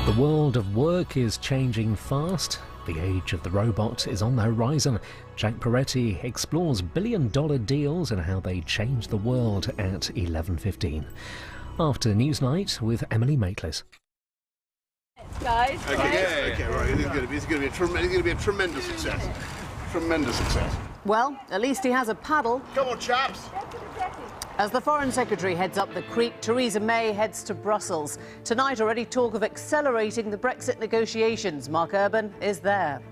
The world of work is changing fast. The age of the robot is on the horizon. Jack Peretti explores billion-dollar deals and how they change the world at 11:15. After Newsnight with Emily Maitlis. Guys, Okay, right. It's going to be a tremendous success. Tremendous success. well, at least he has a paddle. Come on, chaps. As the Foreign Secretary heads up the creek, Theresa May heads to Brussels. Tonight, already talk of accelerating the Brexit negotiations. Mark Urban is there.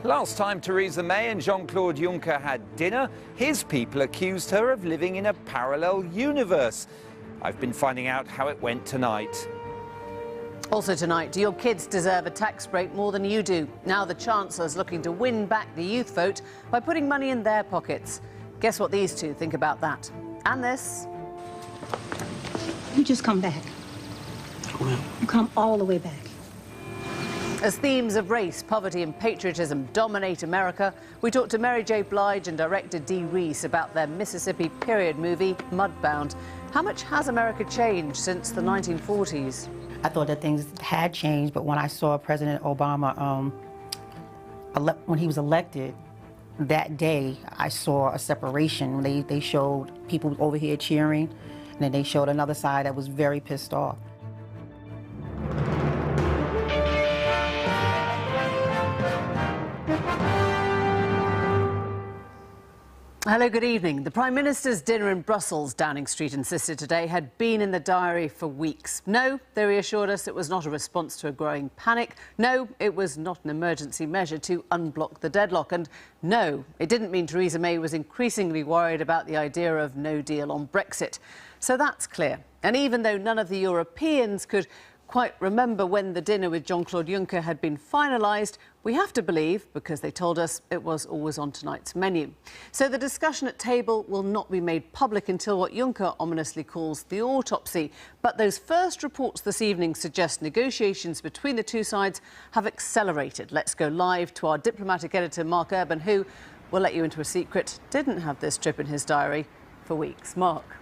Last time Theresa May and Jean-Claude Juncker had dinner, his people accused her of living in a parallel universe. I've been finding out how it went tonight. Also tonight, do your kids deserve a tax break more than you do? Now the Chancellor's looking to win back the youth vote by putting money in their pockets. Guess what these two think about that? And this. You just come back. You come all the way back. As themes of race, poverty and patriotism dominate America, we talked to Mary J. Blige and director Dee Reese about their Mississippi period movie, Mudbound. How much has America changed since the 1940s? I thought that things had changed, but when I saw President Obama, when he was elected, that day I saw a separation. They showed people over here cheering, and then they showed another side that was very pissed off. Hello, good evening. The Prime Minister's dinner in Brussels, Downing Street insisted today, had been in the diary for weeks. No, they reassured us it was not a response to a growing panic. No, it was not an emergency measure to unblock the deadlock. And no, it didn't mean Theresa May was increasingly worried about the idea of no deal on Brexit. So that's clear. And even though none of the Europeans could quite remember when the dinner with Jean-Claude Juncker had been finalised, we have to believe, because they told us it was always on tonight's menu. So the discussion at table will not be made public until what Juncker ominously calls the autopsy. But those first reports this evening suggest negotiations between the two sides have accelerated. Let's go live to our diplomatic editor, Mark Urban, who, will let you into a secret, didn't have this trip in his diary for weeks. Mark.